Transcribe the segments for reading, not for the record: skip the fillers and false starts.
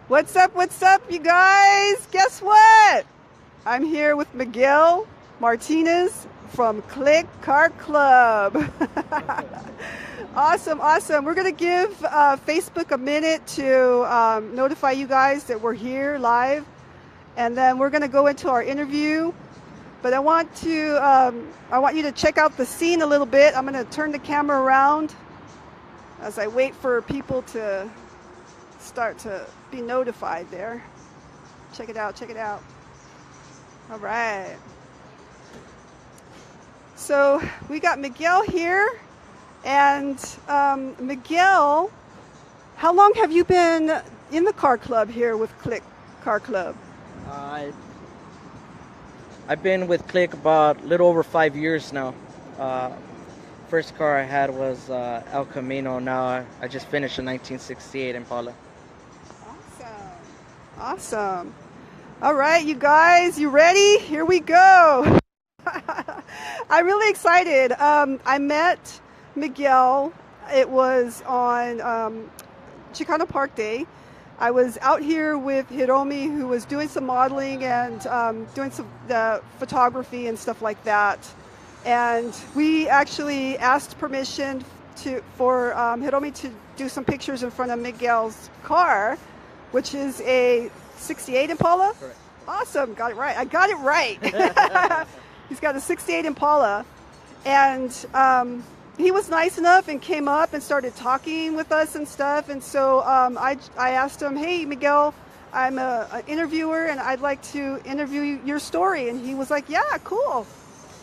What's up, you guys? Guess what? I'm here with Miguel Martinez from Klique Car Club. Awesome, awesome. We're going to give Facebook a minute to notify you guys that we're here live, and then we're going to go into our interview. But I want you to check out the scene a little bit. I'm going to turn the camera around as I wait for people to start to be notified there. Check it out, check it out. All right. So we got Miguel here. And Miguel, how long have you been in the car club here with Klique Car Club? I've been with Klique about a little over 5 years now. First car I had was El Camino. Now I just finished a 1968 Impala. Awesome. All right, you guys, you ready? Here we go. I'm really excited. I met Miguel. It was on Chicano Park Day. I was out here with Hiromi, who was doing some modeling and doing some photography and stuff like that. And we actually asked permission for Hiromi to do some pictures in front of Miguel's car, which is a 68 Impala? Correct. Awesome, got it right. I got it right. He's got a 68 Impala. And he was nice enough and came up and started talking with us and stuff. And so I asked him, hey, Miguel, I'm an interviewer and I'd like to interview your story. And he was like, yeah, cool.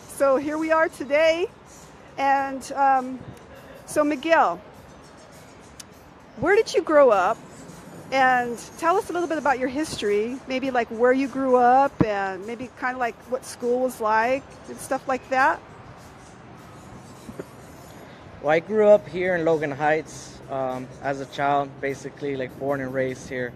So here we are today. And so Miguel, where did you grow up? And tell us a little bit about your history, maybe like where you grew up and maybe kind of like what school was like and stuff like that. Well, I grew up here in Logan Heights as a child, basically like born and raised here.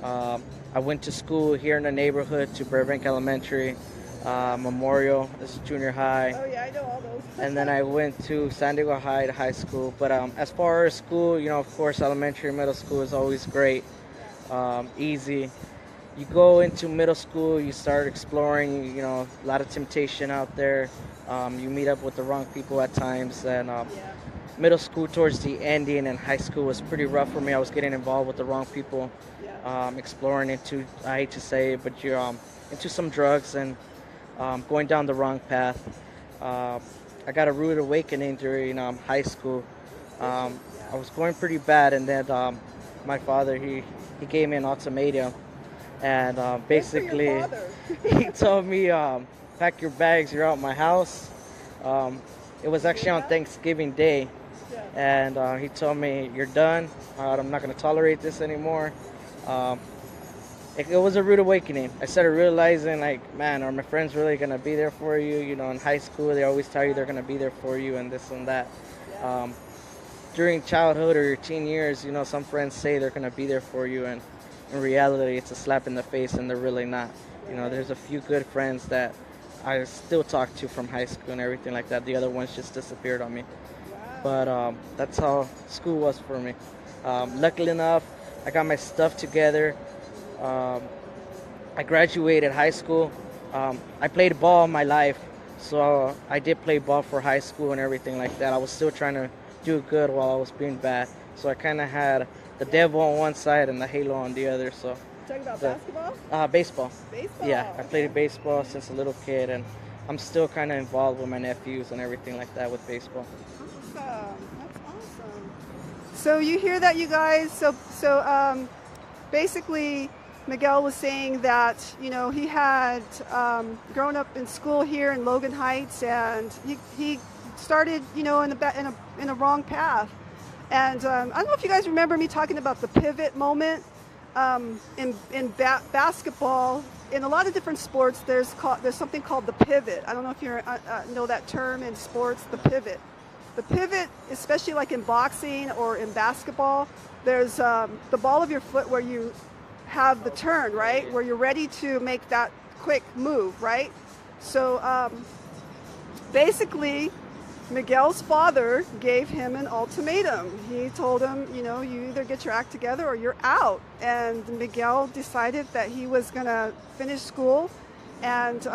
I went to school here in the neighborhood to Burbank Elementary, Memorial, this is junior high. Oh yeah, I know all those. And then I went to San Diego High School. But as far as school, you know, of course, elementary and middle school is always great, easy. You go into middle school, you start exploring, you know, a lot of temptation out there. You meet up with the wrong people at times. And middle school towards the ending and high school was pretty rough for me. I was getting involved with the wrong people, exploring into, I hate to say it, but you're into some drugs and going down the wrong path. I got a rude awakening during high school. I was going pretty bad, and then my father, he gave me an ultimatum, and basically he told me, pack your bags, you're out my house. It was actually on Thanksgiving Day, and he told me, you're done. I'm not going to tolerate this anymore. It was a rude awakening. I started realizing, like, man, are my friends really going to be there for you? You know, in high school, they always tell you they're going to be there for you and this and that. During childhood or your teen years, you know, some friends say they're going to be there for you, and in reality, it's a slap in the face, and they're really not. You know, there's a few good friends that I still talk to from high school and everything like that. The other ones just disappeared on me. But that's how school was for me. Luckily enough, I got my stuff together. I graduated high school. I played ball my life, so I did play ball for high school and everything like that. I was still trying to do good while I was being bad. So I kind of had the devil on one side and the halo on the other. So Talking about basketball? Baseball. Baseball. Yeah, I played baseball since a little kid, and I'm still kind of involved with my nephews and everything like that with baseball. Awesome. That's awesome. So you hear that, you guys? So basically, Miguel was saying that, you know, he had grown up in school here in Logan Heights, and he started, you know, in a wrong path. And I don't know if you guys remember me talking about the pivot moment. In basketball, in a lot of different sports, there's something called the pivot. I don't know if you know that term in sports, the pivot. The pivot, especially like in boxing or in basketball, there's the ball of your foot where you have the turn, right? Where you're ready to make that quick move, right? So basically, Miguel's father gave him an ultimatum. He told him, you either get your act together or you're out. And Miguel decided that he was going to finish school. And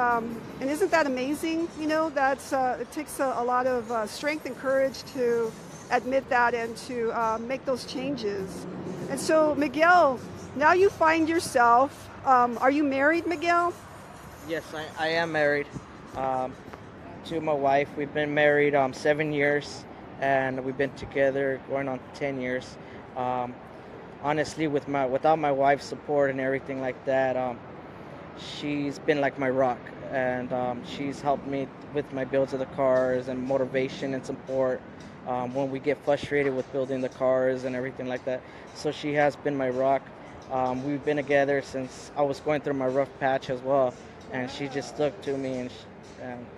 isn't that amazing? It takes a lot of strength and courage to admit that and to make those changes. And so, Miguel, now you find yourself, are you married, Miguel? Yes, I am married to my wife. We've been married 7 years, and we've been together going on 10 years. Honestly, without my wife's support and everything like that, she's been like my rock, and she's helped me with my builds of the cars and motivation and support when we get frustrated with building the cars and everything like that. So she has been my rock. We've been together since I was going through my rough patch as well, and she just stuck to me, and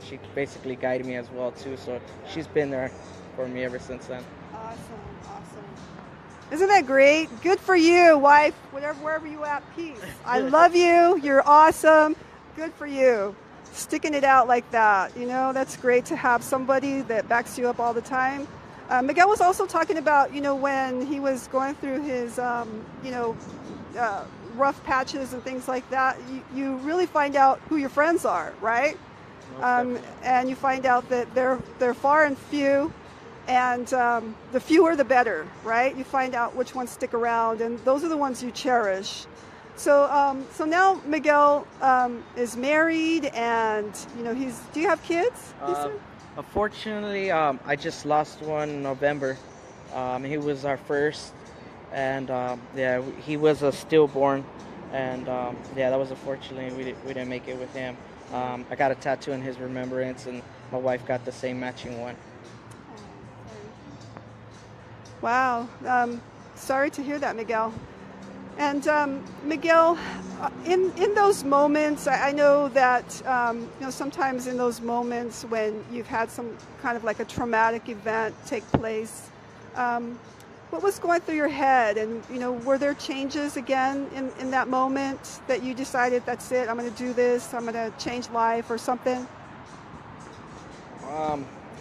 she basically guided me as well too. So she's been there for me ever since then. Awesome. Isn't that great? Good for you, wife. Wherever you at, peace. I love you. You're awesome. Good for you. Sticking it out like that. That's great to have somebody that backs you up all the time. Miguel was also talking about, when he was going through his, rough patches and things like that, you really find out who your friends are, right? And you find out that they're far and few, and the fewer the better, right? You find out which ones stick around, and those are the ones you cherish. So now Miguel is married, and do you have kids? Unfortunately, I just lost one in November. He was our first, and he was a stillborn, and that was unfortunately we didn't make it with him. I got a tattoo in his remembrance, and my wife got the same matching one. Wow, sorry to hear that, Miguel. And Miguel, in those moments, I know that sometimes in those moments when you've had some kind of like a traumatic event take place, what was going through your head? And were there changes again in that moment that you decided, that's it, I'm going to do this, I'm going to change life or something?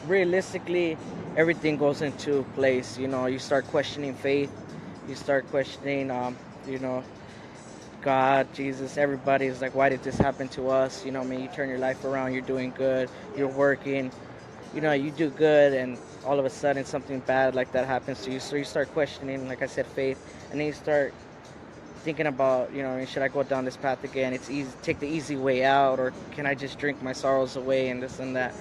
Realistically, everything goes into place. You start questioning faith. You start questioning, God, Jesus, everybody is like, why did this happen to us? You turn your life around, you're doing good, you're working, you do good, and all of a sudden something bad like that happens to you. So you start questioning, like I said, faith, and then you start thinking about, should I go down this path again? It's easy, take the easy way out, or can I just drink my sorrows away and this and that?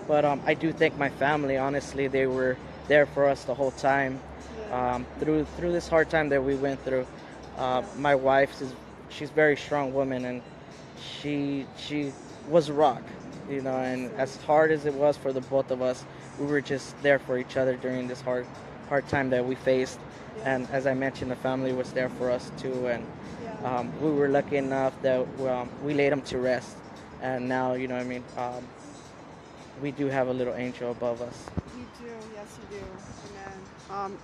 But I do thank my family. Honestly, they were there for us the whole time. Through this hard time that we went through. My wife she's a very strong woman, and she was a rock, and as hard as it was for the both of us, we were just there for each other during this hard time that we faced. And as I mentioned, the family was there for us too, and we were lucky enough that we laid them to rest, and now we do have a little angel above us. You do, yes you do. Amen.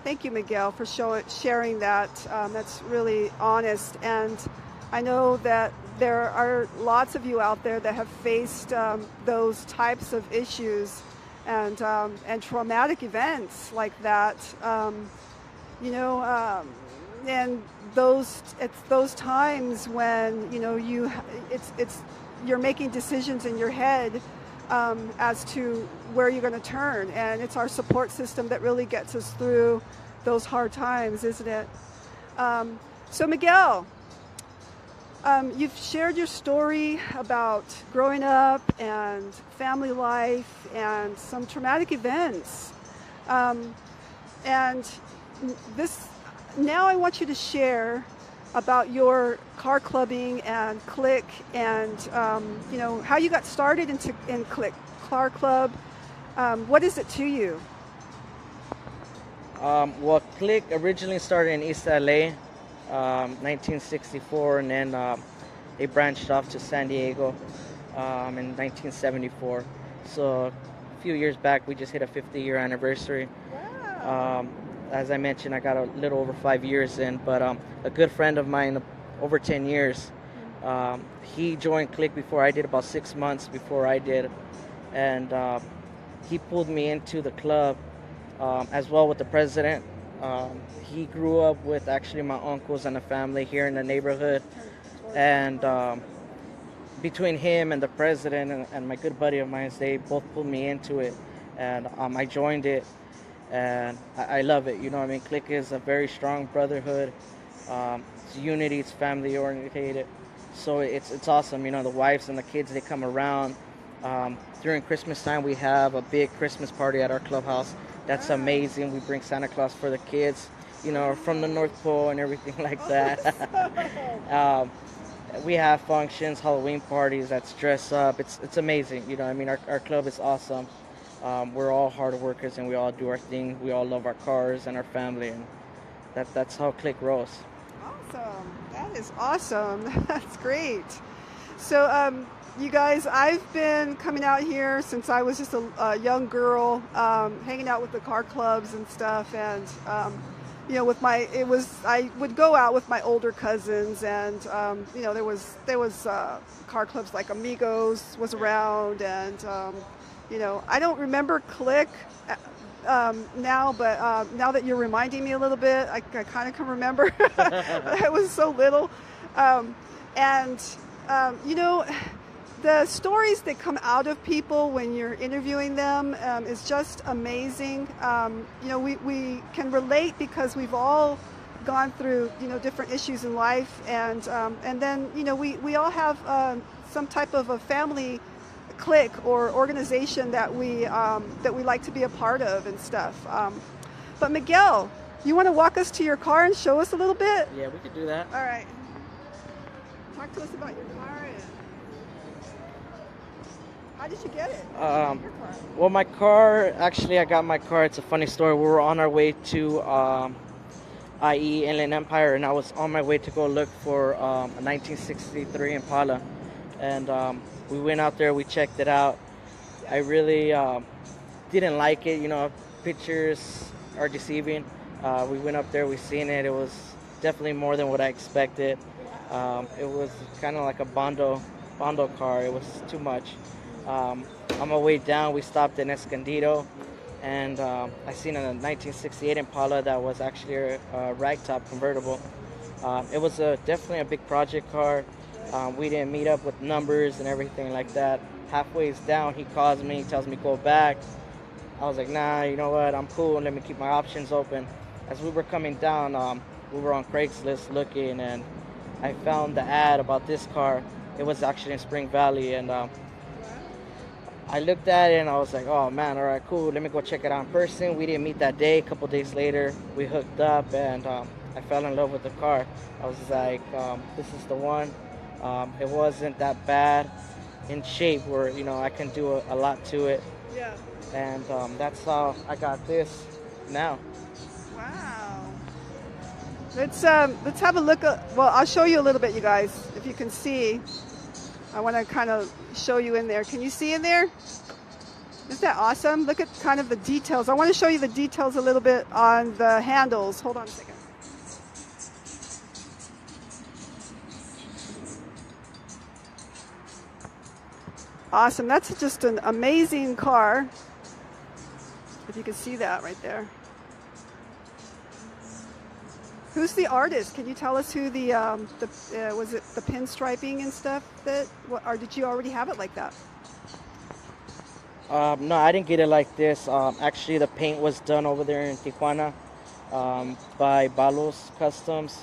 Thank you, Miguel, for sharing that. That's really honest. And I know that there are lots of you out there that have faced those types of issues and traumatic events like that. And it's those times when you're making decisions in your head as to where you're going to turn, and it's our support system that really gets us through those hard times, isn't it? So Miguel, you've shared your story about growing up and family life and some traumatic events, and now I want you to share about your car clubbing and Klique, and how you got started in Klique Car Club. What is it to you? Well, Klique originally started in East LA, 1964, and then they branched off to San Diego in 1974. So a few years back, we just hit a 50-year anniversary. Wow. As I mentioned, I got a little over 5 years in, but a good friend of mine, over 10 years, he joined Klique before I did, about 6 months before I did, and he pulled me into the club as well with the president. He grew up with actually my uncles and a family here in the neighborhood, and between him and the president and my good buddy of mine, they both pulled me into it, and I joined it, and I love it. You know what I mean? Klique is a very strong brotherhood. It's unity, it's family oriented, so it's awesome. You know, the wives and the kids, they come around. During Christmas time, we have a big Christmas party at our clubhouse. That's amazing. We bring Santa Claus for the kids, you know, from the North Pole and everything like that. We have functions, Halloween parties that's dress up. It's amazing. You know, I mean, our club is awesome. We're all hard workers and we all do our thing. We all love our cars and our family, and that's how Klique rolls. Awesome. That is awesome. That's great. So, you guys, I've been coming out here since I was just a young girl, hanging out with the car clubs and stuff, and you know, I would go out with my older cousins, and you know, there was car clubs like Amigos was around, and you know, I don't remember Klique now, but now that you're reminding me a little bit, I kind of can remember. I was so little, and you know, the stories that come out of people when you're interviewing them is just amazing. You know, we can relate because we've all gone through, you know, different issues in life, and then, you know, we all have some type of a family clique or organization that we like to be a part of and stuff. But Miguel, you want to walk us to your car and show us a little bit? Yeah, we could do that. All right. Talk to us about your car. How did you get it? Well, my car, actually, I got my car. It's a funny story. We were on our way to IE, Inland Empire, and I was on my way to go look for a 1963 Impala. And we went out there, we checked it out. I really didn't like it. You know, pictures are deceiving. We went up there, we seen it. It was definitely more than what I expected. It was kind of like a Bondo car. It was too much. On my way down, we stopped in Escondido, and I seen a 1968 Impala that was actually a ragtop convertible. It was definitely a big project car. We didn't meet up with numbers and everything like that. Halfway down, he calls me, tells me go back. I was like, nah, you know what, I'm cool, let me keep my options open. As we were coming down, we were on Craigslist looking, and I found the ad about this car. It was actually in Spring Valley, and I looked at it and I was like, oh man, all right, cool, let me go check it out in person. We didn't meet that day. A couple days later, we hooked up, and I fell in love with the car. I was like, this is the one. It wasn't that bad in shape where, you know, I can do a lot to it. Yeah. And that's how I got this now. Wow. Let's have a look at, well, I'll show you a little bit, you guys, if you can see. I want to kind of show you in there. Can you see in there? Isn't that awesome? Look at kind of the details. I want to show you the details a little bit on the handles. Hold on a second. Awesome. That's just an amazing car. If you can see that right there. Who's the artist? Can you tell us who the was it the pinstriping and stuff or did you already have it like that? No, I didn't get it like this. Actually, the paint was done over there in Tijuana by Balos Customs.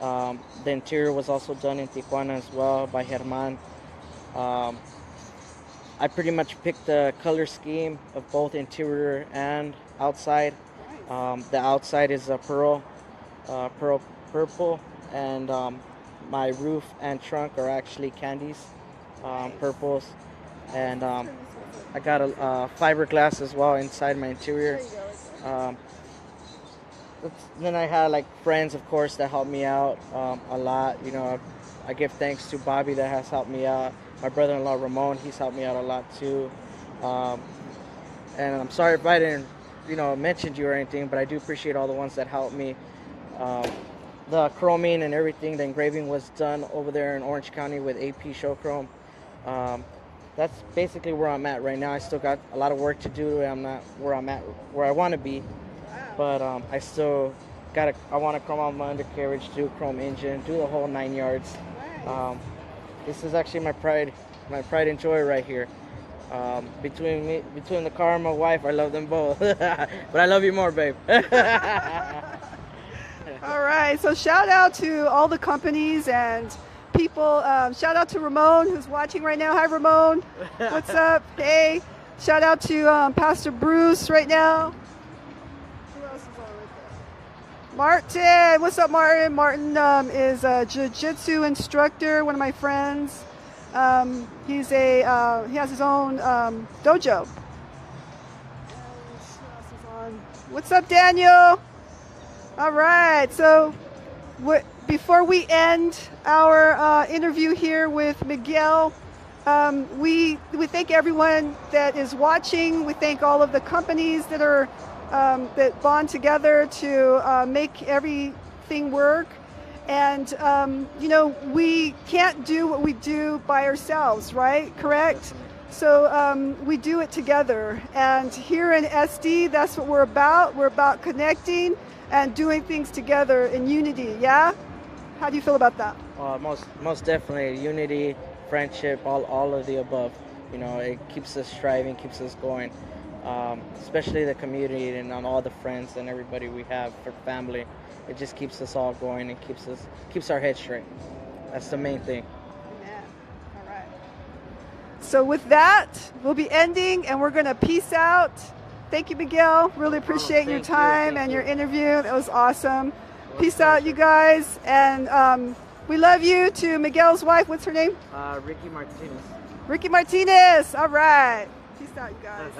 Mm-hmm. The interior was also done in Tijuana as well by German. I pretty much picked the color scheme of both interior and outside. Nice. The outside is a pearl purple, and my roof and trunk are actually candies, purples, and I got a fiberglass as well inside my interior. Then I had like friends, of course, that helped me out a lot. You know, I give thanks to Bobby that has helped me out. My brother-in-law Ramon, he's helped me out a lot too. And I'm sorry if I didn't, you know, mention you or anything, but I do appreciate all the ones that helped me. The chroming and everything, the engraving was done over there in Orange County with AP Show Chrome. that's basically where I'm at right now. I still got a lot of work to do. I'm not where I'm at, where I want to be, but I still I want to chrome out my undercarriage, do a chrome engine, do the whole 9 yards. This is actually my pride and joy right here. Between the car and my wife, I love them both. But I love you more, babe. All right, so shout out to all the companies and people. Shout out to Ramon, who's watching right now. Hi, Ramon. What's up? Hey. Shout out to Pastor Bruce right now. Who else is on right there? Martin. What's up, Martin? Martin is a jiu-jitsu instructor, one of my friends. He has his own dojo. And who else is on? What's up, Daniel? All right, so before we end our interview here with Miguel, we thank everyone that is watching. We thank all of the companies that are that bond together to make everything work. And you know, we can't do what we do by ourselves, right? Correct? So we do it together. And here in SD, that's what we're about. We're about connecting and doing things together in unity, yeah? How do you feel about that? Most definitely, unity, friendship, all of the above. You know, it keeps us striving, keeps us going, especially the community and on all the friends and everybody we have for family. It just keeps us all going and keeps our head straight. That's the main thing. Amen. All right. So with that, we'll be ending, and we're going to peace out. Thank you, Miguel. Really appreciate your time and your interview. That was awesome. Peace out, you guys. And we love you. To Miguel's wife, what's her name? Ricky Martinez. Ricky Martinez. All right. Peace out, you guys.